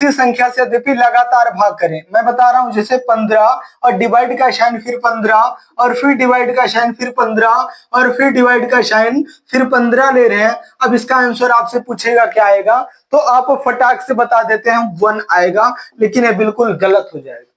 उसी संख्या से यद्यपि लगातार भाग करें। मैं बता रहा हूं जैसे 15 और डिवाइड का साइन फिर 15 और फिर डिवाइड का साइन फिर 15 और फिर डिवाइड का साइन फिर 15 ले रहे हैं। अब इसका आंसर आपसे पूछेगा क्या आएगा, तो आप फटाक से बता देते हैं 1 आएगा, लेकिन ये बिल्कुल गलत हो जाएगा।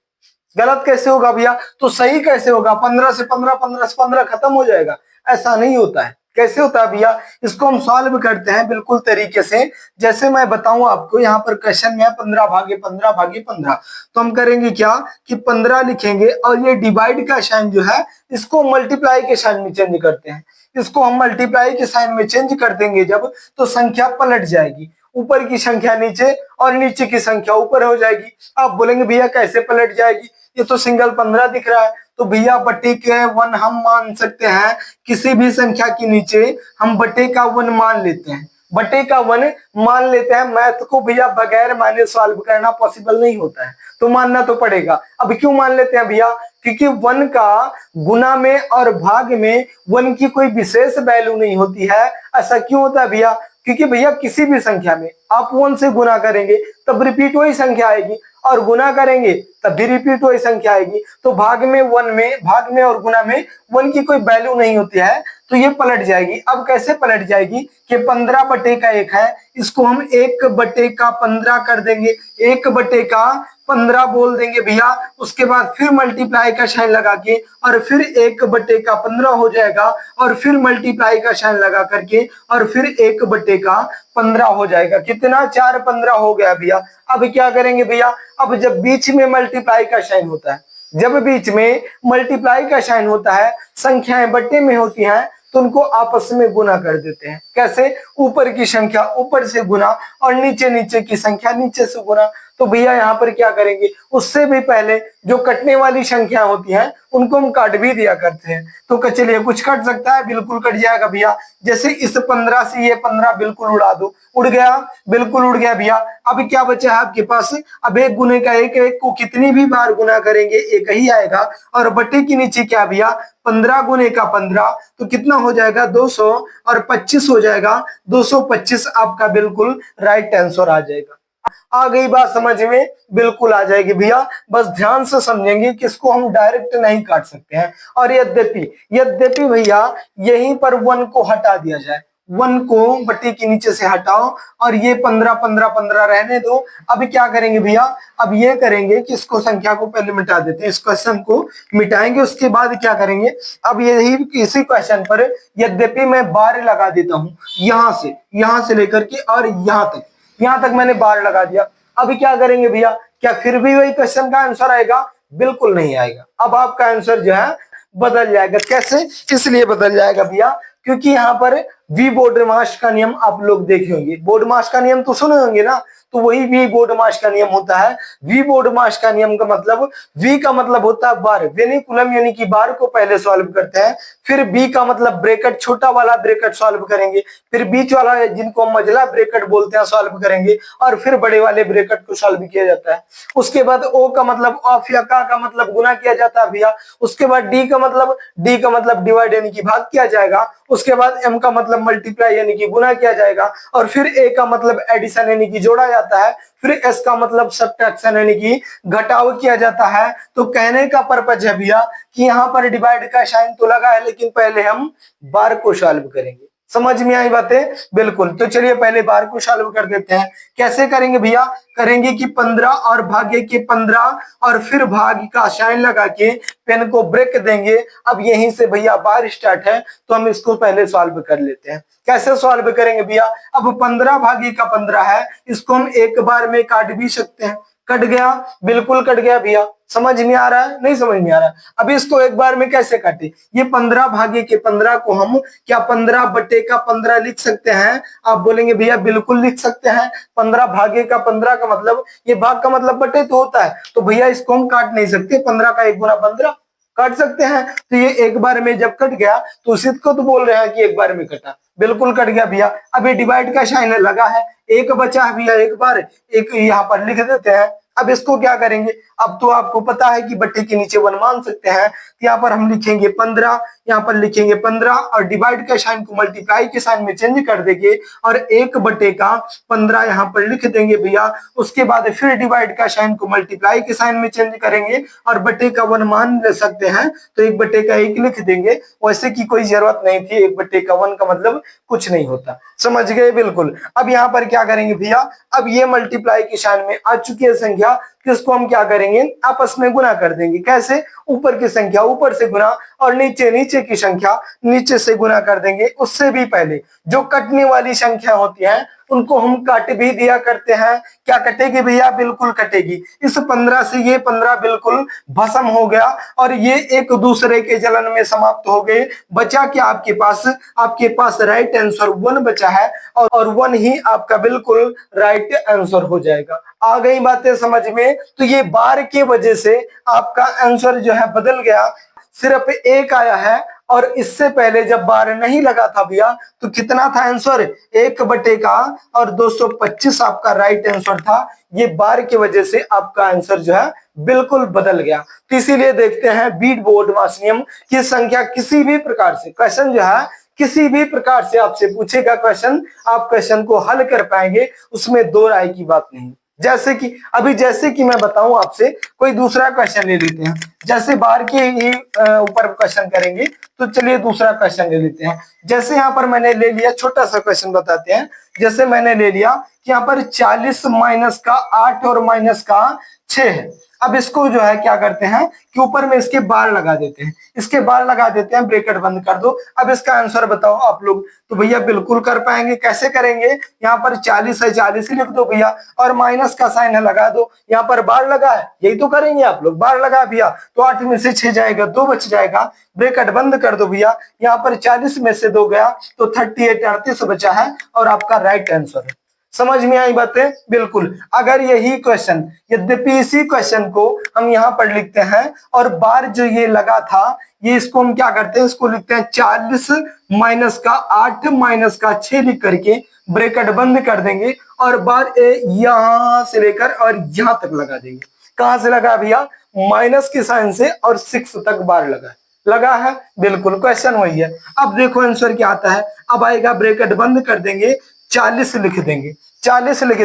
गलत कैसे होगा भैया, तो सही कैसे होगा? 15 से 15, 15 से 15 खत्म हो जाएगा, ऐसा नहीं होता है। कैसे होता है भैया, इसको हम सॉल्व करते हैं बिल्कुल तरीके से। जैसे मैं बताऊं आपको, यहाँ पर क्वेश्चन में है 15 भागे 15 भागे 15, तो हम करेंगे क्या कि 15 लिखेंगे और ये डिवाइड का साइन जो है इसको मल्टीप्लाई के साइन में चेंज करते हैं। इसको हम मल्टीप्लाई के साइन में चेंज कर देंगे जब, तो संख्या पलट जाएगी। ऊपर की संख्या नीचे और नीचे की संख्या ऊपर हो जाएगी। आप बोलेंगे भैया कैसे पलट जाएगी, ये तो सिंगल 15 दिख रहा है। तो भैया बटे के 1 हम मान सकते हैं, किसी भी संख्या के नीचे हम बटे का 1 मान लेते हैं, बटे का 1 मान लेते हैं। मैथ को भैया बगैर माने सॉल्व करना पॉसिबल नहीं होता है, तो मानना तो पड़ेगा। अब क्यों मान लेते हैं भैया, क्योंकि 1 का गुना में और भाग में 1 की कोई विशेष वैल्यू नहीं होती है। ऐसा क्यों होता है भैया, क्योंकि भैया किसी भी संख्या में आप 1 से गुना करेंगे तब रिपीट वही संख्या आएगी, और गुना करेंगे तब भी रिपीट वही संख्या आएगी। तो भाग में और गुना में 1 की कोई वैल्यू नहीं होती है, तो ये पलट जाएगी। अब कैसे पलट जाएगी कि 15 बटे का 1 है, इसको हम 1 बटे का 15 कर देंगे, 1 बटे का 15 बोल देंगे भैया। उसके बाद फिर मल्टीप्लाई का साइन लगा के और फिर 1 बटे का 15 हो जाएगा, और फिर मल्टीप्लाई का साइन लगा करके और फिर 1 बटे का 15 हो जाएगा। कितना, 4 15 हो गया भैया। अब क्या करेंगे भैया, अब जब बीच में मल्टीप्लाई का साइन होता है, जब बीच में मल्टीप्लाई का साइन होता है, संख्याएं बट्टे में होती हैं, तो उनको आपस में गुना कर देते हैं। कैसे, ऊपर की संख्या ऊपर से गुना और नीचे की संख्या नीचे से गुना। तो भैया यहाँ पर क्या करेंगे, उससे भी पहले जो कटने वाली संख्या होती हैं उनको हम काट भी दिया करते हैं। तो चलिए, कुछ कट सकता है, बिल्कुल कट जाएगा भैया। जैसे इस 15 से ये 15 बिल्कुल उड़ा दो, उड़ गया, बिल्कुल उड़ गया भैया। अब क्या बचा है आपके पास, अब 1 गुने का 1, 1 को कितनी भी बार गुना करेंगे 1 ही आएगा, और बटे के नीचे क्या भैया, 15 गुने का 15, तो कितना हो जाएगा 200 और 25 हो जाएगा, 225 आपका बिल्कुल राइट आंसर आ जाएगा। आ गई बात समझ में, बिल्कुल आ जाएगी भैया। बस ध्यान से समझेंगे कि इसको हम डायरेक्ट नहीं काट सकते हैं। और यद्यपि भैया यहीं पर 1 को हटा दिया जाए, 1 को बट्टे के नीचे से हटाओ और ये 15 15 15 रहने दो। अब क्या करेंगे भैया, अब ये करेंगे कि इसको संख्या को पहले मिटा देते हैं, इस क्वेश्चन को मिटाएंगे, उसके बाद क्या करेंगे, अब यही इसी क्वेश्चन पर यद्यपि मैं बार लगा देता हूं, यहां से लेकर के और यहां तक मैंने बार लगा दिया। अभी क्या करेंगे भैया, क्या फिर भी वही क्वेश्चन का आंसर आएगा? बिल्कुल नहीं आएगा। अब आपका आंसर जो है बदल जाएगा। कैसे, इसलिए बदल जाएगा भैया क्योंकि यहाँ पर वी बोडमास का नियम आप लोग देखे होंगे। बोडमास का नियम तो सुने होंगे ना, तो वही वी बोडमास का नियम होता है। वी बोडमास का नियम का मतलब, वी का मतलब होता है बार, वेनिकुलम यानी कि बार को पहले सॉल्व करते हैं, फिर बी का मतलब ब्रैकेट, छोटा वाला ब्रैकेट सॉल्व करेंगे, फिर बीच वाला जिनको हम मझला ब्रैकेट बोलते हैं सॉल्व करेंगे, और फिर बड़े वाले ब्रैकेट को सॉल्व किया जाता है। उसके बाद ओ का मतलब ऑफ या का मतलब गुना किया जाता है भैया। उसके बाद डी का मतलब डिवाइड यानी कि भाग किया जाएगा। उसके बाद एम का मतलब मल्टीप्लाई यानी कि गुना किया जाएगा, और फिर ए का मतलब एडिशन यानी कि जोड़ा जाता है, फिर एस का मतलब सब्ट्रैक्शन यानी कि घटाव किया जाता है। तो कहने का पर्पज है भैया कि यहाँ पर डिवाइड का साइन तो लगा है, लेकिन पहले हम बार को सॉल्व करेंगे। समझ में आई बातें? बिल्कुल। तो चलिए पहले बार को सॉल्व कर देते हैं। कैसे करेंगे भैया, करेंगे कि 15 और भागे के 15 और फिर भाग का साइन लगा के पेन को ब्रेक देंगे। अब यहीं से भैया बार स्टार्ट है, तो हम इसको पहले सॉल्व कर लेते हैं। कैसे सॉल्व करेंगे भैया, अब 15 भागे का 15 है, इसको हम एक बार में काट भी सकते हैं। कट गया, बिल्कुल कट गया भैया। समझ में आ रहा है? नहीं समझ में आ रहा है? अभी इसको एक बार में कैसे काटे, ये 15 भागे के 15 को हम क्या 15 बटे का 15 लिख सकते हैं? आप बोलेंगे भैया बिल्कुल लिख सकते हैं। 15 भागे का 15 का मतलब, ये भाग का मतलब बटे तो होता है, तो भैया इसको हम काट नहीं सकते। 15 का 1 गुना 15 काट सकते हैं। तो ये एक बार में जब कट गया तो उसी को तो बोल रहे हैं कि एक बार में कटा, बिल्कुल कट गया भैया। अब ये डिवाइड का साइन लगा है, एक बचा है भैया, एक बार एक यहाँ पर लिख देते हैं। अब इसको क्या करेंगे, अब तो आपको पता है कि बट्टे के नीचे 1 मान सकते हैं, तो यहाँ पर हम लिखेंगे 15, यहाँ पर लिखेंगे 15 और डिवाइड के साइन को मल्टीप्लाई के साइन में चेंज कर देंगे और 1/15 यहाँ पर लिख देंगे भैया। उसके बाद फिर डिवाइड का साइन को मल्टीप्लाई के साइन में चेंज करेंगे और बट्टे का 1 मान ले सकते हैं, तो 1/1 लिख देंगे। वैसे की कोई जरूरत नहीं थी, 1/1 का मतलब कुछ नहीं होता, समझ गए बिल्कुल। अब यहाँ पर क्या करेंगे भैया, अब ये मल्टीप्लाई के साइन में आ चुकी है संख्या, किसको हम क्या करेंगे, आपस में गुना कर देंगे। कैसे, ऊपर की संख्या ऊपर से गुना और नीचे की संख्या नीचे से गुना कर देंगे। उससे भी पहले जो कटने वाली संख्या होती है उनको हम काट भी दिया करते हैं। क्या कटेगी भैया, बिल्कुल कटेगी। इस 15 से ये 15 बिल्कुल भस्म हो गया और ये एक दूसरे के जलन में समाप्त हो गए। बचा क्या आपके पास राइट आंसर 1 बचा है और 1 ही आपका बिल्कुल राइट आंसर हो जाएगा। आ गई बातें समझ में। तो ये बार की वजह से आपका आंसर जो है बदल गया, सिर्फ 1 आया है। और इससे पहले जब बार नहीं लगा था भैया तो कितना था आंसर, 1 का और 225 आपका राइट आंसर था। ये बार की वजह से आपका आंसर जो है बिल्कुल बदल गया। तो इसीलिए देखते हैं बीट बोर्डमास नियम की संख्या किसी भी प्रकार से क्वेश्चन जो है किसी भी प्रकार से आपसे पूछेगा क्वेश्चन, आप क्वेश्चन को हल कर पाएंगे, उसमें दो राय की बात नहीं। जैसे कि मैं बताऊं आपसे, कोई दूसरा क्वेश्चन ले लेते हैं। जैसे बार के ही ऊपर क्वेश्चन करेंगे, तो चलिए दूसरा क्वेश्चन ले लेते हैं। जैसे यहाँ पर मैंने ले लिया, छोटा सा क्वेश्चन बताते हैं। जैसे मैंने ले लिया कि यहाँ पर 40 माइनस का 8 और माइनस का 6 है। अब इसको जो है क्या करते हैं कि ऊपर में इसके बार लगा देते हैं, ब्रैकेट बंद कर दो। अब इसका आंसर बताओ आप लोग। तो भैया बिल्कुल कर पाएंगे। कैसे करेंगे, यहाँ पर 40 है, 40 ही लिख दो भैया और माइनस का साइन है लगा दो। यहाँ पर बार लगा है, यही तो करेंगे आप लोग। बार लगा भैया तो 8 में से 6 जाएगा, 2 बच जाएगा, ब्रैकेट बंद कर दो भैया। यहाँ पर 40 में से 2 गया तो 38 38 बचा है और आपका राइट आंसर है। समझ में आई बातें बिल्कुल। अगर यही क्वेश्चन, यद्यपि इसी क्वेश्चन को हम यहाँ पर लिखते हैं और बार जो ये लगा था, ये इसको हम क्या करते हैं, इसको लिखते हैं 40 माइनस का 8 माइनस का 6 लिख करके ब्रैकेट बंद कर देंगे और बार यहां से लेकर और यहां तक लगा देंगे। कहां से लगा भैया, माइनस के साइन से और 6 तक बार लगा है बिल्कुल। क्वेश्चन वही है। अब देखो आंसर क्या आता है। अब आएगा, ब्रैकेट बंद कर देंगे, 40 लिख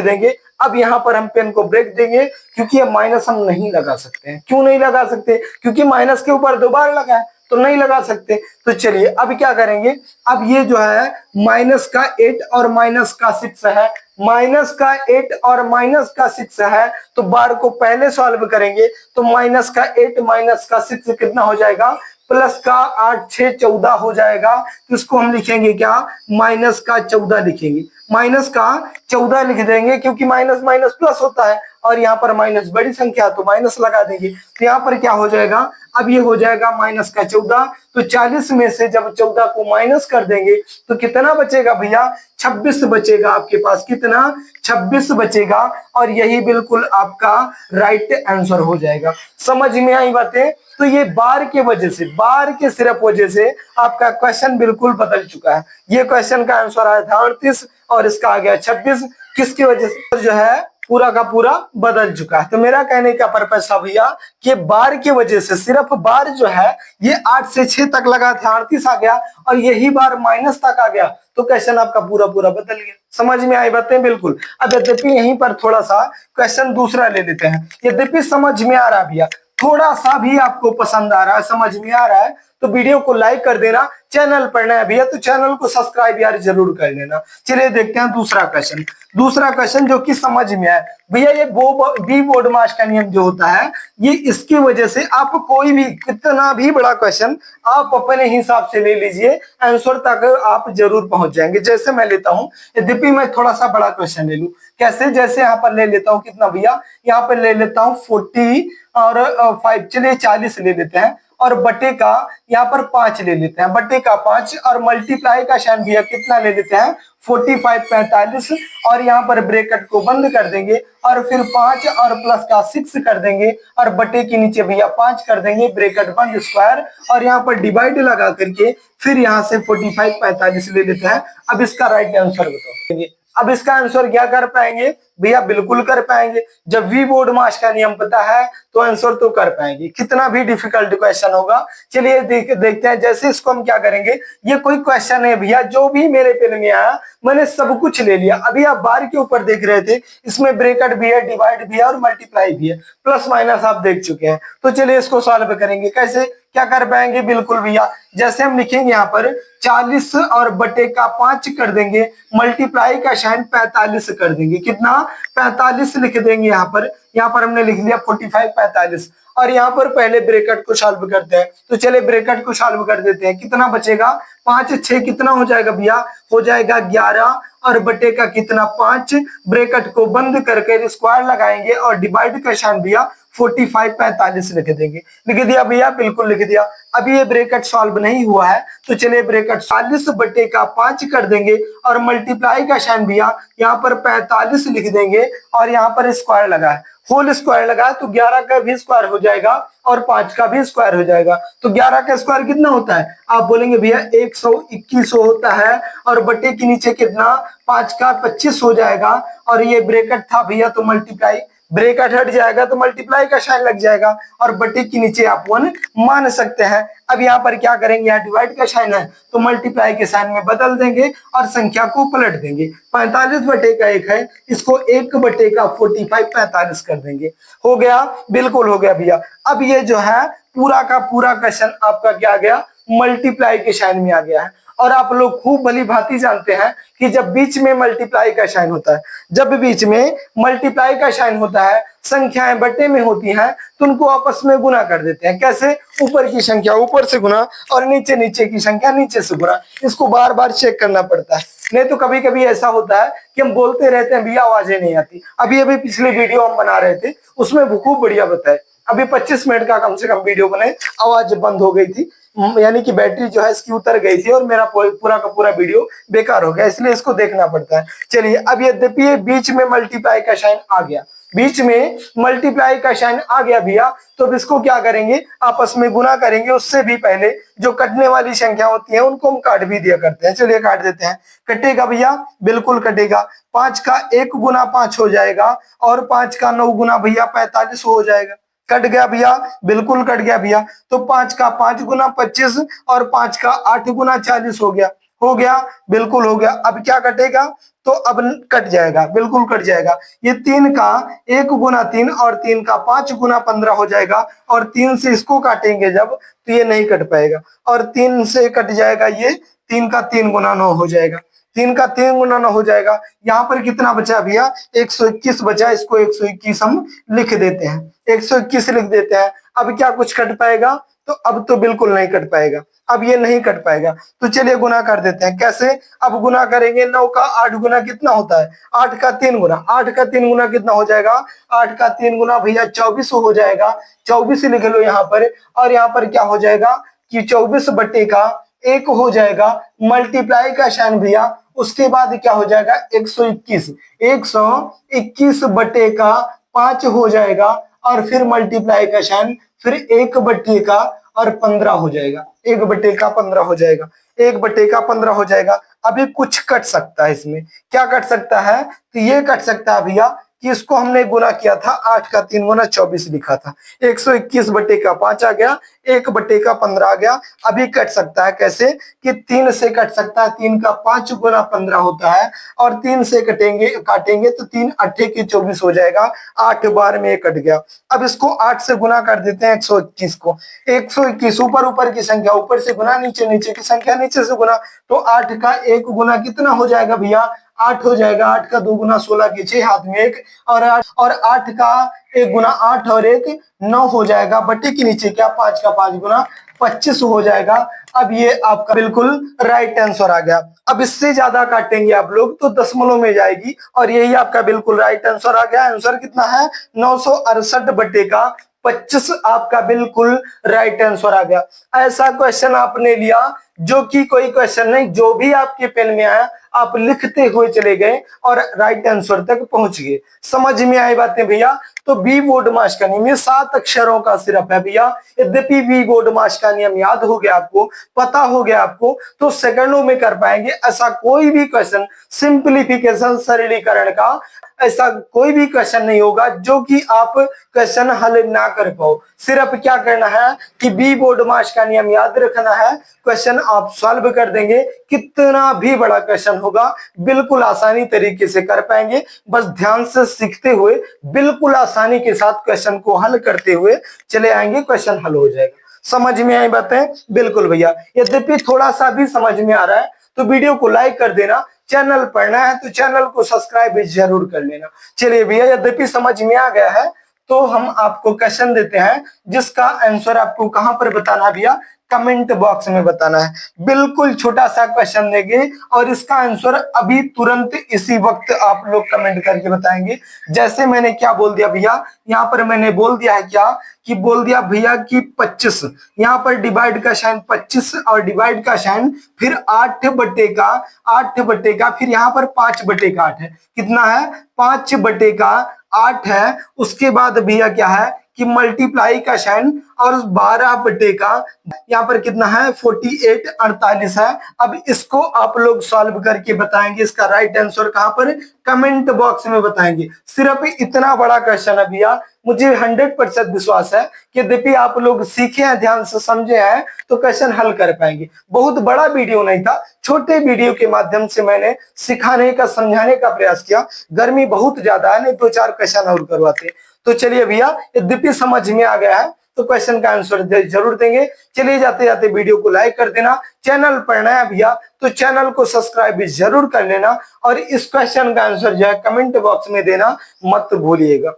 देंगे। अब यहाँ पर हम पेन को ब्रेक देंगे क्योंकि ये माइनस हम नहीं लगा सकते हैं। क्यों नहीं लगा सकते, क्योंकि माइनस के ऊपर 2 बार लगा है तो नहीं लगा सकते। तो चलिए अब क्या करेंगे, अब ये जो है माइनस का 8 और माइनस का 6 है, माइनस का 8 और माइनस का 6 है, तो बार को पहले सॉल्व करेंगे तो माइनस का 8 माइनस का 6 कितना हो जाएगा, प्लस का 8 6 14 हो जाएगा। इसको हम लिखेंगे क्या, माइनस का 14 लिखेंगे, माइनस का 14 लिख देंगे क्योंकि माइनस माइनस प्लस होता है और यहाँ पर माइनस बड़ी संख्या तो माइनस लगा देंगे। तो यहाँ पर क्या हो जाएगा, अब ये हो जाएगा माइनस का 14। तो 40 में से जब 14 को माइनस कर देंगे तो कितना बचेगा भैया, 26 बचेगा आपके पास। कितना, 26 बचेगा और यही बिल्कुल आपका राइट आंसर हो जाएगा। समझ में आई बातें। तो ये बार के वजह से, बार के सिर्फ वजह से आपका क्वेश्चन बिल्कुल बदल चुका है। ये क्वेश्चन का आंसर आया था 38 और इसका आ गया 26। किसकी वजह से, जो है पूरा का पूरा बदल चुका है। तो मेरा कहने का पर्पस था भैया कि बार की वजह से, सिर्फ बार जो है ये 8 से 6 तक लगा था, 38 आ गया और यही बार माइनस तक आ गया तो क्वेश्चन आपका पूरा पूरा बदल गया। समझ में आई बातें बिल्कुल। अब यद्यपि यहीं पर थोड़ा सा क्वेश्चन दूसरा ले लेते हैं। यद्यपि समझ में आ रहा भैया, थोड़ा सा भी आपको पसंद आ रहा है, समझ में आ रहा है, तो वीडियो को लाइक कर देना। चैनल पर नया भैया तो चैनल को सब्सक्राइब यार जरूर कर लेना। चलिए देखते हैं दूसरा क्वेश्चन जो कि समझ में आए भैया। ये बी बोर्डमास का नियम जो होता है, ये इसकी वजह से आप कोई भी कितना भी बड़ा क्वेश्चन आप अपने हिसाब से ले लीजिए, आंसर तक आप जरूर पहुंच जाएंगे। जैसे मैं लेता हूं, यद्यपि मैं थोड़ा सा बड़ा क्वेश्चन ले लूं। कैसे, जैसे यहाँ पर ले लेता हूँ कितना भैया, यहाँ पर ले लेता हूँ 40 और 5, चलिए 40 ले लेते हैं और बटे का यहाँ पर 5 ले लेते हैं, बटे का 5 और मल्टीप्लाई का साइन भैया कितना ले लेते हैं, 45 45 और यहाँ पर ब्रैकेट को बंद कर देंगे और फिर 5 और प्लस का 6 कर देंगे और बटे के नीचे भैया 5 कर देंगे, ब्रैकेट बंद स्क्वायर और यहाँ पर डिवाइड लगा करके फिर यहाँ से 45 45 ले लेते हैं। अब इसका राइट आंसर बताओ। अब इसका आंसर क्या कर पाएंगे भैया, बिल्कुल कर पाएंगे। जब वी बोर्ड मास का नियम पता है तो आंसर तो कर पाएंगे, कितना भी डिफिकल्ट क्वेश्चन होगा। चलिए देखते हैं। जैसे इसको हम क्या करेंगे, ये कोई क्वेश्चन है भैया, जो भी मेरे पेन में आया मैंने सब कुछ ले लिया। अभी आप बार के ऊपर देख रहे थे, इसमें ब्रैकेट भी है, डिवाइड भी है और मल्टीप्लाई भी है, प्लस माइनस आप देख चुके हैं। तो चलिए इसको सॉल्व करेंगे। कैसे क्या कर पाएंगे, बिल्कुल भैया। जैसे हम लिखेंगे यहाँ पर 40 और बटे का 5 कर देंगे, मल्टीप्लाई का साइन 45 कर देंगे। कितना, 45 लिख देंगे यहाँ पर। यहाँ पर हमने लिख दिया 45 45, और यहाँ पर पहले ब्रैकेट को सॉल्व करते हैं। तो चले ब्रैकेट को सॉल्व कर देते हैं। कितना बचेगा, 5 6 कितना हो जाएगा भैया, हो जाएगा 11 और बटे का कितना 5। ब्रैकेट को बंद करके स्क्वायर लगाएंगे और डिवाइड का साइन भैया 45 45 लिख देंगे। लिख दिया भैया, बिल्कुल लिख दिया। अभी ये ब्रैकेट सॉल्व नहीं हुआ है, तो चलिए ब्रैकेट 40 बटे का 5 कर देंगे और मल्टीप्लाई का साइन भैया यहाँ पर 45 लिख देंगे और यहाँ पर स्क्वायर लगा है, होल स्क्वायर लगा, तो 11 का भी स्क्वायर हो जाएगा और 5 का भी स्क्वायर हो जाएगा। तो 11 का स्क्वायर कितना होता है, आप बोलेंगे भैया 121 होता है, और बटे के नीचे कितना, 5 का 25 हो जाएगा। और ये ब्रैकेट था भैया तो मल्टीप्लाई, ब्रैकेट हट जाएगा तो मल्टीप्लाई का साइन लग जाएगा, और बटे के नीचे आप 1 मान सकते हैं। अब यहाँ पर क्या करेंगे, यहाँ डिवाइड का साइन है तो मल्टीप्लाई के साइन में बदल देंगे और संख्या को पलट देंगे। 45 बटे का 1 है, इसको 1 बटे का 45 45 कर देंगे। हो गया, बिल्कुल हो गया भैया। अब ये जो है पूरा का पूरा क्वेश्चन आपका क्या आ गया, मल्टीप्लाई के साइन में आ गया है। और आप लोग खूब भली भांति जानते हैं कि जब बीच में मल्टीप्लाई का साइन होता है, जब बीच में मल्टीप्लाई का साइन होता है, संख्याएं बटे में होती हैं, तो उनको आपस में गुना कर देते हैं। कैसे, ऊपर की संख्या ऊपर से गुना और नीचे नीचे की संख्या नीचे से गुना। इसको बार बार चेक करना पड़ता है, नहीं तो कभी कभी ऐसा होता है कि हम बोलते रहते हैं भैया आवाजें नहीं आती। अभी पिछली वीडियो हम बना रहे थे, उसमें खूब बढ़िया बताए। अभी 25 मिनट का कम से कम वीडियो बने, आवाज बंद हो गई थी, यानी कि बैटरी जो है इसकी उतर गई थी और मेरा पूरा का पूरा वीडियो बेकार हो गया, इसलिए इसको देखना पड़ता है। चलिए, अब यद्यपि बीच में मल्टीप्लाई का साइन आ गया, बीच में मल्टीप्लाई का साइन आ गया भैया, तो अब इसको क्या करेंगे, आपस में गुना करेंगे। उससे भी पहले जो कटने वाली संख्या होती है उनको हम काट भी दिया करते हैं। चलिए काट देते हैं। कटेगा भैया, बिल्कुल कटेगा। 5 का 1 गुना 5 हो जाएगा और 5 का 9 गुना भैया 45 हो जाएगा। कट गया भैया, बिल्कुल कट गया भैया। तो 5 का 5 गुना 25 और 5 का 8 गुना 40 हो गया। हो गया, बिल्कुल हो गया। अब क्या कटेगा, तो अब कट जाएगा, बिल्कुल कट जाएगा। ये 3 का 1 गुना 3 और 3 का 5 गुना 15 हो जाएगा, और 3 से इसको काटेंगे जब, तो ये नहीं कट पाएगा। और 3 से कट जाएगा ये, 3 का 3 गुना 9 हो जाएगा, 3 का 3 गुना 9 हो जाएगा। यहाँ पर कितना बचा भैया, 121 बचा। इसको 121 हम लिख देते हैं, 121 लिख देते हैं। अब क्या कुछ कट पाएगा, तो अब तो बिल्कुल नहीं कट पाएगा, अब ये नहीं कट पाएगा। तो चलिए गुना कर देते हैं। कैसे, अब गुना करेंगे, 9 का 8 गुना कितना होता है, 8 का 3 गुना, 8 का 3 गुना कितना हो जाएगा, 8 का 3 गुना भैया 24 हो जाएगा। 24 लिख लो यहाँ पर, और यहाँ पर क्या हो जाएगा कि 24 बटे का 1 हो जाएगा, मल्टीप्लाई का साइन भैया, उसके बाद क्या हो जाएगा 121, 121 बटे का 5 हो जाएगा, और फिर मल्टीप्लाई का साइन, फिर 1 बटे का और 15 हो जाएगा, 1 बटे का 15 हो जाएगा, 1 बटे का 15 हो जाएगा। अभी कुछ कट सकता है इसमें, क्या कट सकता है, तो ये कट सकता है भैया कि इसको हमने गुना किया था, 8 का 3 गुना 24 लिखा था, 121 बटे का 5 आ गया, 1 बटे का 15 आ गया। अभी कट सकता है कैसे, कि 3 से कट सकता है, 3 का 5 गुना 15 होता है, और 3 से काटेंगे तो 3 8 की 24 हो जाएगा, 8 बार में कट गया। अब इसको 8 से गुना कर देते हैं 121 को, 121 ऊपर की संख्या ऊपर से गुना, नीचे नीचे की संख्या नीचे से गुना, तो 8 का 1 गुना कितना हो जाएगा भैया, 8 हो जाएगा। 8 का 2 गुना 16 की 6 हाथ में 1, और 8 का 1 गुना 8 और 1 9 हो जाएगा। बटे के नीचे क्या, 5 का 5 गुना 25 हो जाएगा। अब ये आपका बिल्कुल राइट आंसर आ गया। अब इससे ज्यादा काटेंगे आप लोग तो दशमलव में जाएगी, और यही आपका बिल्कुल राइट आंसर आ गया। आंसर कितना है, 968 बटे का 25 आपका बिल्कुल राइट आंसर आ गया। ऐसा क्वेश्चन आपने लिया जो कि कोई क्वेश्चन नहीं, जो भी आपके पेन में आया आप लिखते हुए चले गए और राइट आंसर तक पहुंच गए। समझ में आई बातें भैया? तो बी बोडमास का नियम, ये 7 अक्षरों का सिर्फ है भैया। यद्यपि बी बोडमास का नियम याद हो गया आपको, पता हो गया आपको, तो सेकंडों में कर पाएंगे। ऐसा कोई भी क्वेश्चन, सिंप्लीफिकेशन सरलीकरण का ऐसा कोई भी क्वेश्चन नहीं होगा जो कि आप क्वेश्चन हल ना कर पाओ। सिर्फ क्या करना है कि बी बोडमास का नियम याद रखना है, क्वेश्चन आप सॉल्व कर देंगे। कितना भी बड़ा क्वेश्चन होगा बिल्कुल आसानी तरीके से कर पाएंगे। बस ध्यान से सीखते हुए बिल्कुल आसानी के साथ क्वेश्चन को हल करते हुए चले आएंगे, क्वेश्चन हल हो जाएगा। समझ में आई बातें? बिल्कुल भैया। यद्यपि थोड़ा सा भी समझ में आ रहा है तो वीडियो को लाइक कर देना, चैनल पढ़ना है तो चैनल को सब्सक्राइब भी जरूर कर लेना। चलिए भैया, यद्यपि समझ में आ गया है तो हम आपको क्वेश्चन देते हैं जिसका आंसर आपको कहां पर बताना है भैया? कमेंट बॉक्स में बताना है। बिल्कुल छोटा सा क्वेश्चन देंगे और इसका आंसर अभी तुरंत इसी वक्त आप लोग कमेंट करके बताएंगे। जैसे मैंने क्या बोल दिया भैया, यहाँ पर मैंने बोल दिया है क्या कि बोल दिया भैया कि 25, यहाँ पर डिवाइड का साइन 25 और डिवाइड का साइन फिर 8/8 फिर यहाँ पर 5/8 है। कितना है? 5/8 है। उसके बाद भैया क्या है कि मल्टीप्लाई का साइन और 12 यहाँ पर कितना है? 48 है। अब इसको आप लोग सॉल्व करके बताएंगे। इसका राइट आंसर कहां पर? कमेंट बॉक्स में बताएंगे। सिर्फ इतना बड़ा क्वेश्चन है भैया, मुझे 100% विश्वास है कि यद्यपि आप लोग सीखे हैं, ध्यान से समझे हैं तो क्वेश्चन हल कर पाएंगे। बहुत बड़ा वीडियो नहीं था, छोटे वीडियो के माध्यम से मैंने सिखाने का, समझाने का प्रयास किया। गर्मी बहुत ज्यादा है, नहीं 2-4 क्वेश्चन और करवाते। तो चलिए भैया, यद्यपि समझ में आ गया है तो क्वेश्चन का आंसर जरूर देंगे। चलिए जाते जाते वीडियो को लाइक कर देना। चैनल पढ़ना है भैया तो चैनल को सब्सक्राइब भी जरूर कर लेना और इस क्वेश्चन का आंसर जो है कमेंट बॉक्स में देना मत भूलिएगा।